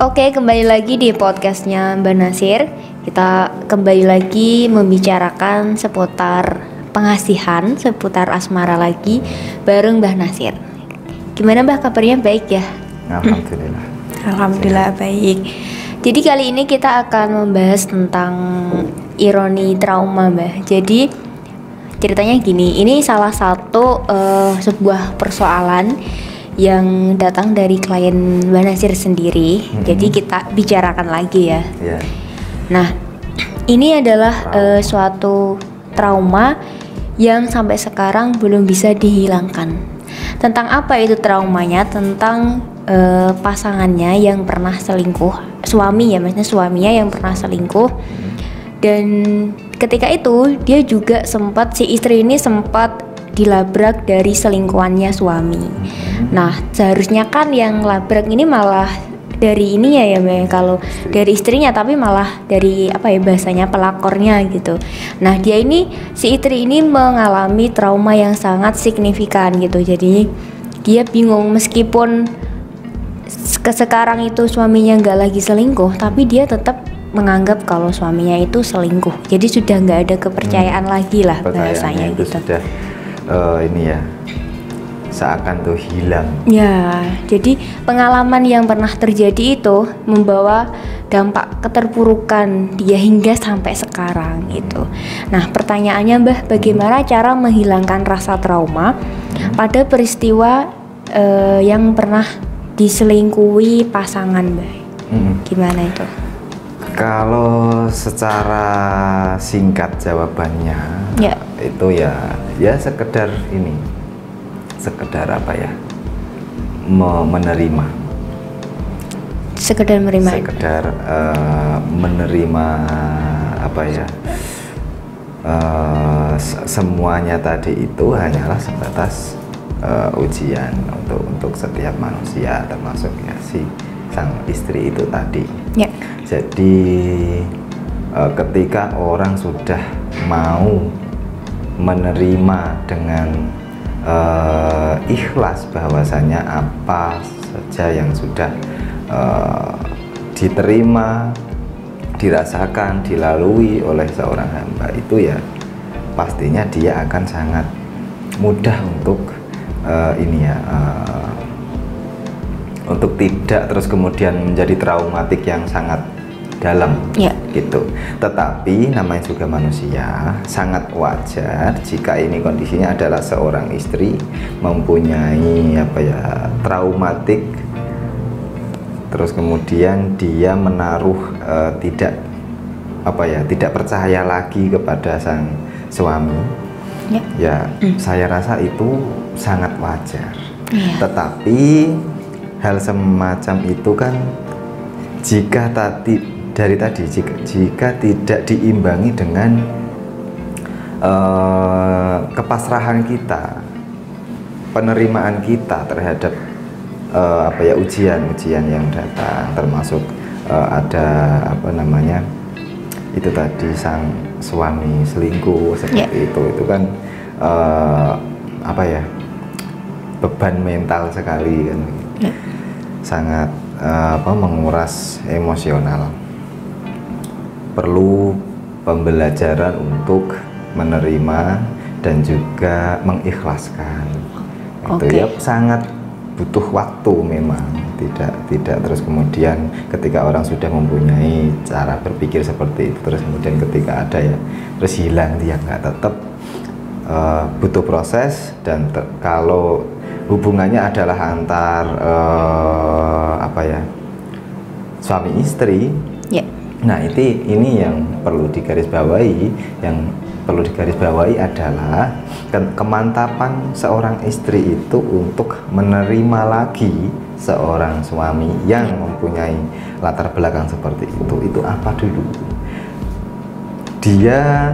Oke, kembali lagi di podcastnya Mbak Nasir. Kita kembali lagi membicarakan seputar pengasihan, seputar asmara lagi bareng Mbak Nasir. Gimana Mbak, kabarnya baik ya? Alhamdulillah. Alhamdulillah baik. Jadi kali ini kita akan membahas tentang ironi trauma Mbak. Jadi ceritanya gini, ini salah satu sebuah persoalan yang datang dari klien Mbak Nasir sendiri. Jadi kita bicarakan lagi ya. Yeah. Nah, ini adalah suatu trauma yang sampai sekarang belum bisa dihilangkan. Tentang apa itu traumanya? Tentang pasangannya yang pernah selingkuh, suami ya, maksudnya suaminya yang pernah selingkuh. Dan ketika itu dia juga sempat, si istri ini sempat dilabrak dari selingkuhannya suami. Nah, seharusnya kan yang labrak ini malah dari ininya ya Mbak, kalau dari istrinya, tapi malah dari apa ya bahasanya, pelakornya gitu. Nah, dia ini, si istri ini mengalami trauma yang sangat signifikan gitu. Jadi dia bingung, meskipun sekarang itu suaminya nggak lagi selingkuh, tapi dia tetap menganggap kalau suaminya itu selingkuh. Jadi sudah nggak ada kepercayaan lagi lah bahasanya itu gitu. Sudah ini ya, seakan tuh hilang. Ya, jadi pengalaman yang pernah terjadi itu membawa dampak keterpurukan dia hingga sampai sekarang gitu. Nah, pertanyaannya Mbah, bagaimana cara menghilangkan rasa trauma pada peristiwa yang pernah diselingkuhi pasangan Mbah? Gimana itu? Kalau secara singkat jawabannya, ya, itu ya sekedar ini, sekedar apa ya, menerima, sekedar menerima, menerima apa ya, semuanya tadi itu hanyalah sebatas ujian untuk setiap manusia, termasuk ya si sang istri itu tadi. ya. Jadi ketika orang sudah mau menerima dengan ikhlas bahwasanya apa saja yang sudah diterima, dirasakan, dilalui oleh seorang hamba, itu ya pastinya dia akan sangat mudah untuk untuk tidak terus kemudian menjadi traumatik yang sangat dalam, gitu. Tetapi namanya juga manusia, sangat wajar jika ini kondisinya adalah seorang istri mempunyai apa ya, traumatik, terus kemudian dia menaruh tidak percaya lagi kepada sang suami. Saya rasa itu sangat wajar. Tetapi hal semacam itu kan jika tidak diimbangi dengan kepasrahan kita, penerimaan kita terhadap ujian yang datang, termasuk ada itu tadi sang suami selingkuh seperti itu kan beban mental sekali kan, sangat menguras emosional. Perlu pembelajaran untuk menerima dan juga mengikhlaskan. Itu ya sangat butuh waktu memang. Tidak terus kemudian ketika orang sudah mempunyai cara berpikir seperti itu, terus kemudian ketika ada ya terus hilang, dia nggak, tetap butuh proses. Dan kalau hubungannya adalah antar suami istri, nah ini yang perlu digarisbawahi. Yang perlu digarisbawahi adalah kemantapan seorang istri itu untuk menerima lagi seorang suami yang mempunyai latar belakang seperti itu apa dulu. Dia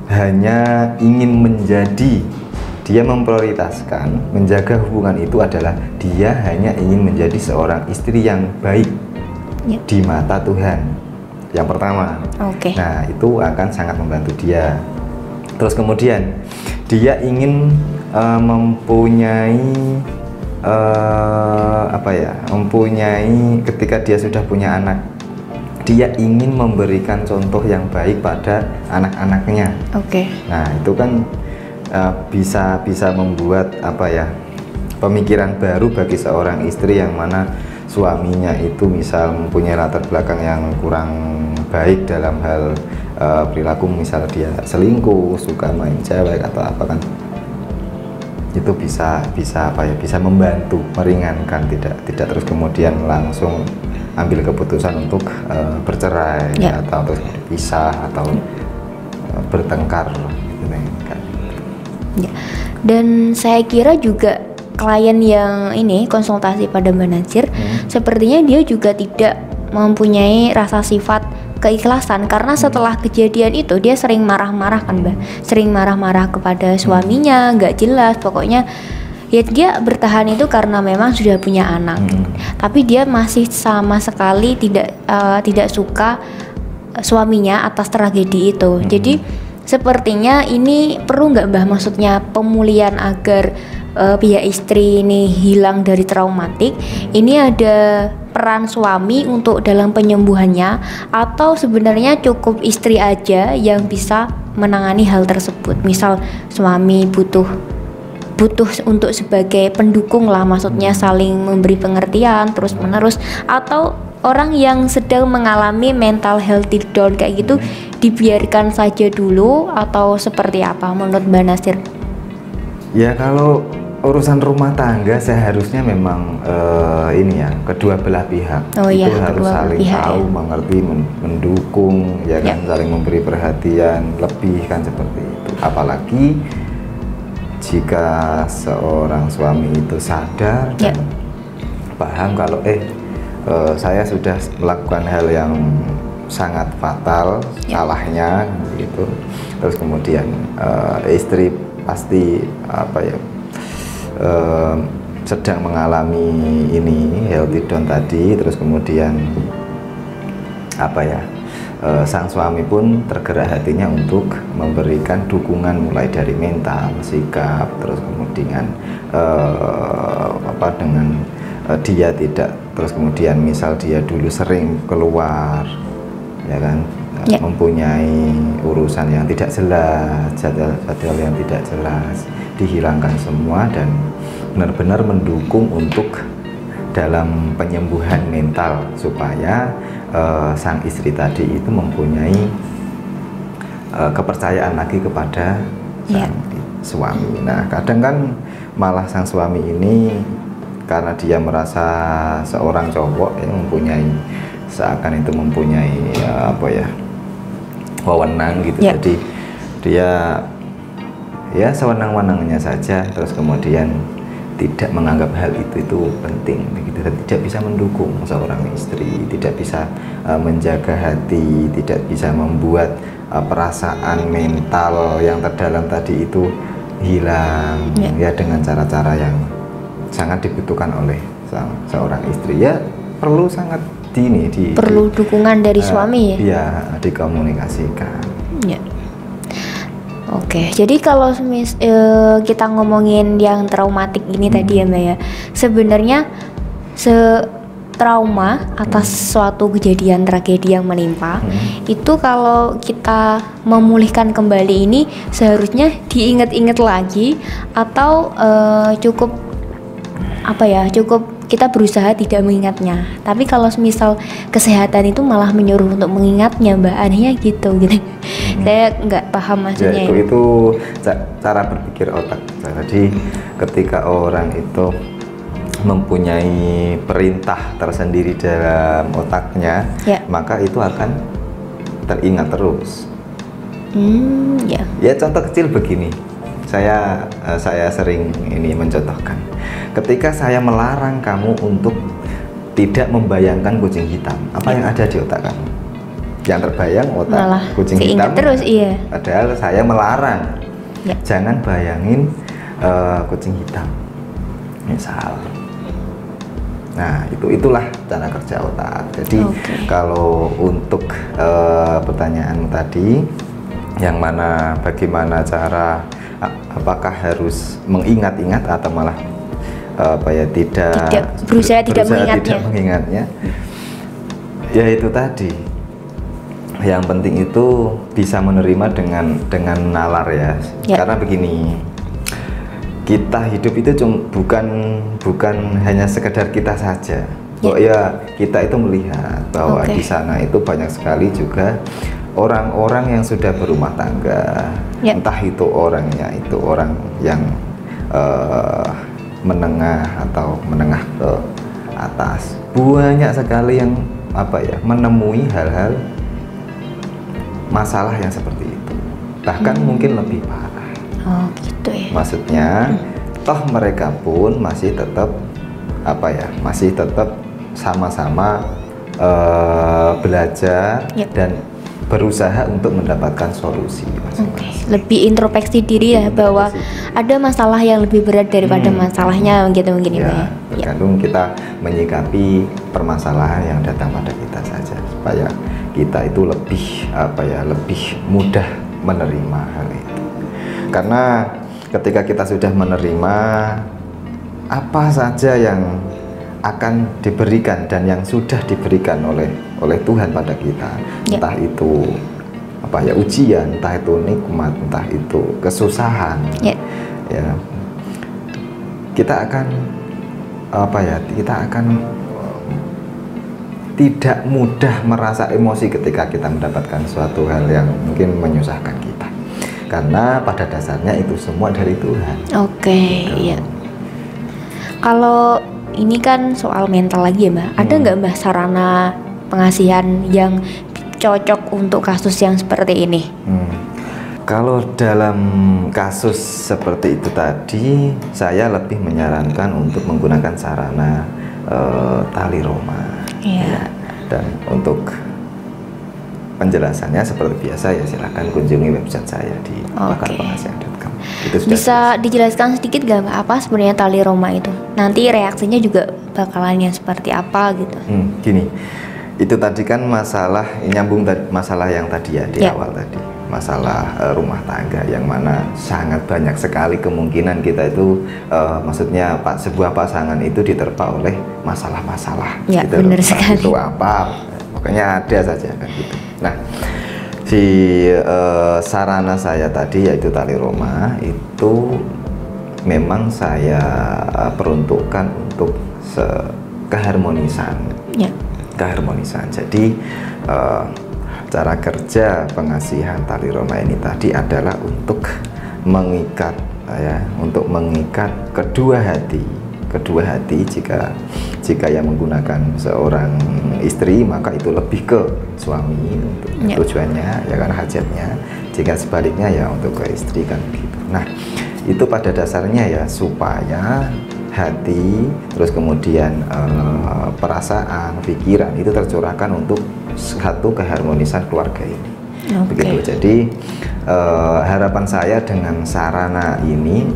hanya ingin dia memprioritaskan menjaga hubungan itu adalah dia hanya ingin menjadi seorang istri yang baik di mata Tuhan, yang pertama. Nah, itu akan sangat membantu dia. Terus kemudian dia ingin mempunyai apa ya, mempunyai, ketika dia sudah punya anak, dia ingin memberikan contoh yang baik pada anak-anaknya. Oke. Nah itu kan bisa membuat apa ya, pemikiran baru bagi seorang istri yang mana suaminya itu misal mempunyai latar belakang yang kurang baik dalam hal perilaku, misal dia selingkuh, suka main cewek atau apa kan, itu bisa apa ya, bisa membantu meringankan, tidak terus kemudian langsung ambil keputusan untuk bercerai atau terus pisah atau bertengkar gitu kan. Ya. Dan saya kira juga klien yang ini konsultasi pada Mbak Nazir, sepertinya dia juga tidak mempunyai rasa sifat keikhlasan, karena setelah kejadian itu dia sering marah-marah kan Mbak, sering marah-marah kepada suaminya, nggak jelas pokoknya. Ya dia bertahan itu karena memang sudah punya anak, tapi dia masih sama sekali tidak suka suaminya atas tragedi itu. Jadi sepertinya ini perlu nggak Mbah, maksudnya pemulihan agar pihak istri ini hilang dari traumatik, ini ada peran suami untuk dalam penyembuhannya, atau sebenarnya cukup istri aja yang bisa menangani hal tersebut? Misal suami butuh untuk sebagai pendukung lah, maksudnya saling memberi pengertian terus menerus, atau orang yang sedang mengalami mental health down kayak gitu dibiarkan saja dulu, atau seperti apa menurut Mbak Nazir? Ya kalau urusan rumah tangga seharusnya memang ini ya, kedua belah pihak itu harus saling tahu, mengerti, mendukung ya kan, saling memberi perhatian lebih kan, seperti itu. Apalagi jika seorang suami itu sadar dan paham kalau saya sudah melakukan hal yang sangat fatal, salahnya gitu, terus kemudian istri pasti apa ya, sedang mengalami ini healthy down tadi, terus kemudian apa ya, sang suami pun tergerak hatinya untuk memberikan dukungan mulai dari mental, sikap, terus kemudian apa dengan dia tidak, terus kemudian misal dia dulu sering keluar ya kan, mempunyai urusan yang tidak jelas, jadwal yang tidak jelas, dihilangkan semua dan benar-benar mendukung untuk dalam penyembuhan mental supaya sang istri tadi itu mempunyai kepercayaan lagi kepada sang suami. Nah kadang kan malah sang suami ini karena dia merasa seorang cowok yang mempunyai, seakan itu mempunyai apa ya, wewenang gitu, jadi dia ya sewenang-wenangnya saja, terus kemudian tidak menganggap hal itu penting begitu, dan tidak bisa mendukung seorang istri, tidak bisa menjaga hati, tidak bisa membuat perasaan mental yang terdalam tadi itu hilang ya dengan cara-cara yang sangat dibutuhkan oleh seorang istri. Ya perlu sangat perlu dukungan dari suami ya dikomunikasikan. Oke, jadi kalau kita ngomongin yang traumatik ini tadi ya Mbak ya, sebenarnya trauma atas suatu kejadian tragedi yang menimpa itu kalau kita memulihkan kembali ini seharusnya diingat-ingat lagi, atau cukup apa ya, cukup kita berusaha tidak mengingatnya. Tapi kalau misal kesehatan itu malah menyuruh untuk mengingatnya Mbak, anehnya gitu. Saya nggak paham maksudnya. Ya, itu cara berpikir otak. Jadi ketika orang itu mempunyai perintah tersendiri dalam otaknya, maka itu akan teringat terus. Ya contoh kecil begini, saya sering ini mencontohkan. Ketika saya melarang kamu untuk tidak membayangkan kucing hitam, apa yang ada di otak kamu? Yang terbayang otak malah kucing hitam terus, padahal saya melarang jangan bayangin kucing hitam misal. Nah itulah cara kerja otak. Jadi kalau untuk pertanyaan tadi yang mana bagaimana cara, apakah harus mengingat-ingat atau malah berusaha tidak mengingatnya. Ya itu tadi. Yang penting itu bisa menerima dengan nalar ya. Karena begini, kita hidup itu bukan hanya sekedar kita saja. Ya kita itu melihat bahwa di sana itu banyak sekali juga orang-orang yang sudah berumah tangga, entah itu orangnya itu orang yang menengah atau menengah ke atas, banyak sekali yang menemui hal-hal masalah yang seperti itu, bahkan mungkin lebih parah. Gitu ya. Maksudnya, toh mereka pun masih tetap sama-sama belajar dan berusaha untuk mendapatkan solusi. Lebih introspeksi diri ya, bahwa ada masalah yang lebih berat daripada masalahnya gitu mungkin ya. Tergantung kita menyikapi permasalahan yang datang pada kita saja, supaya kita itu lebih mudah menerima hal itu. Karena ketika kita sudah menerima apa saja yang akan diberikan dan yang sudah diberikan oleh Tuhan pada kita, entah itu ujian, entah itu nikmat, entah itu kesusahan, kita akan tidak mudah merasa emosi ketika kita mendapatkan suatu hal yang mungkin menyusahkan kita, karena pada dasarnya itu semua dari Tuhan. Iya. Kalau ini kan soal mental lagi ya Mbak, ada nggak Mbak sarana pengasihan yang cocok untuk kasus yang seperti ini? Kalau dalam kasus seperti itu tadi, saya lebih menyarankan untuk menggunakan sarana tali Roma. Dan untuk penjelasannya seperti biasa ya, silakan kunjungi website saya di bakarpengasihan.com. Bisa dijelaskan sedikit gak Mbak, apa sebenarnya tali Roma itu? Nanti reaksinya juga bakalan yang seperti apa gitu? Gini, itu tadi kan nyambung masalah yang tadi ya di awal tadi, masalah rumah tangga, yang mana sangat banyak sekali kemungkinan kita itu maksudnya sebuah pasangan itu diterpa oleh masalah-masalah. Benar sekali. Itu apa? Pokoknya ada saja kan gitu. Nah, si sarana saya tadi yaitu tali Roma itu memang saya peruntukkan untuk keharmonisan. Keharmonisan. Jadi cara kerja pengasihan tali Roma ini tadi adalah untuk mengikat kedua hati. Jika yang menggunakan seorang istri, maka itu lebih ke suami untuk tujuannya ya kan, hajatnya. Jika sebaliknya ya untuk ke istri kan gitu. Nah, itu pada dasarnya ya supaya hati, terus kemudian perasaan, pikiran itu tercurahkan untuk satu keharmonisan keluarga ini. Begitu. Jadi harapan saya dengan sarana ini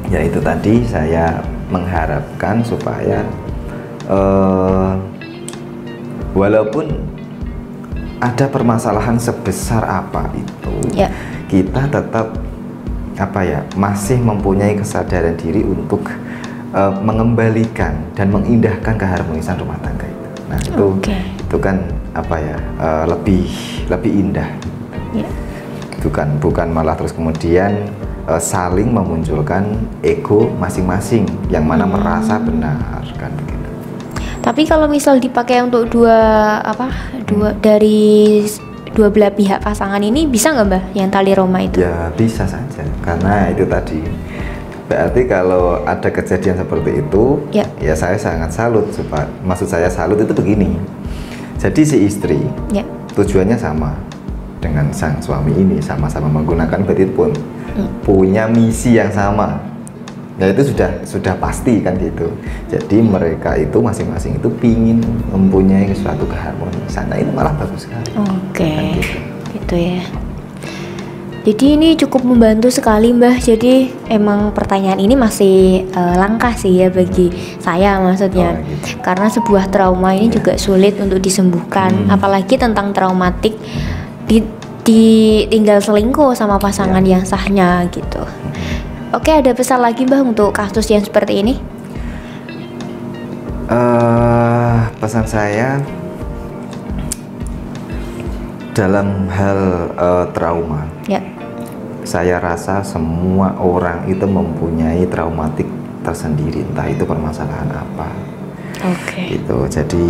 yaitu tadi, saya mengharapkan supaya walaupun ada permasalahan sebesar apa itu, kita tetap masih mempunyai kesadaran diri untuk mengembalikan dan mengindahkan keharmonisan rumah tangga itu. Nah, itu kan lebih indah. Bukan malah terus kemudian saling memunculkan ego masing-masing yang mana merasa benar kan begitu. Tapi kalau misal dipakai untuk dari dua belah pihak pasangan ini, bisa nggak Mbak yang tali Roma itu? Ya bisa saja, karena itu tadi berarti kalau ada kejadian seperti itu ya saya sangat salut. Maksud saya salut itu begini, jadi si istri tujuannya sama dengan sang suami ini, sama-sama menggunakan, berarti pun punya misi yang sama. Ya itu sudah pasti kan gitu. Jadi mereka itu masing-masing itu pingin mempunyai suatu keharmonisan. Nah ini malah bagus sekali. Kan gitu ya. Jadi ini cukup membantu sekali Mbah. Jadi emang pertanyaan ini masih langka sih ya bagi saya, maksudnya karena sebuah trauma ini juga sulit untuk disembuhkan, apalagi tentang traumatik ditinggal selingkuh sama pasangan yang sahnya gitu. Oke, ada pesan lagi Mbah untuk kasus yang seperti ini? Pesan saya dalam hal trauma, Ya. saya rasa semua orang itu mempunyai traumatik tersendiri, entah itu permasalahan apa. Oke. Gitu. Jadi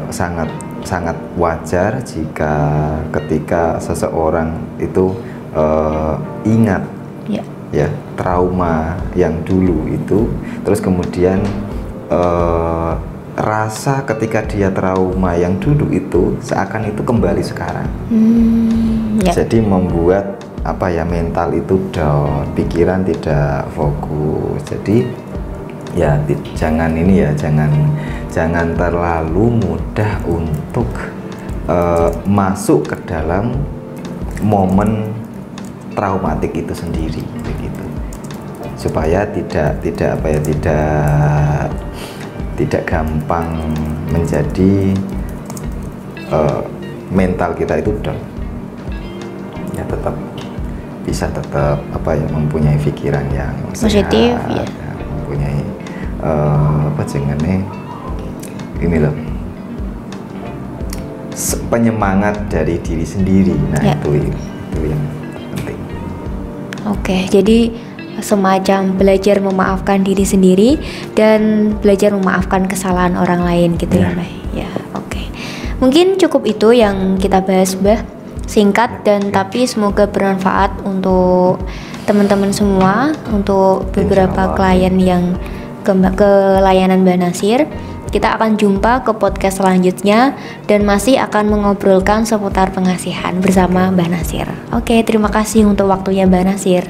sangat wajar jika ketika seseorang itu ingat ya trauma yang dulu itu, terus kemudian rasa ketika dia trauma yang dulu itu seakan itu kembali sekarang. Jadi membuat mental itu down, pikiran tidak fokus. Jadi ya jangan terlalu mudah untuk masuk ke dalam momen traumatik itu sendiri, begitu. Supaya tidak gampang menjadi mental kita itu down. Ya tetap bisa mempunyai pikiran yang positif, sehat, ya. Mempunyai ini loh, penyemangat dari diri sendiri. Nah itu yang penting. Oke, jadi semacam belajar memaafkan diri sendiri dan belajar memaafkan kesalahan orang lain gitu ya, Mbah. Ya, oke. Mungkin cukup itu yang kita bahas, Mbah. Singkat dan tapi semoga bermanfaat untuk teman-teman semua, untuk beberapa klien yang ke layanan Mbah Nasir. Kita akan jumpa ke podcast selanjutnya dan masih akan mengobrolkan seputar pengasihan bersama Mbah Nasir. Oke, terima kasih untuk waktunya Mbah Nasir.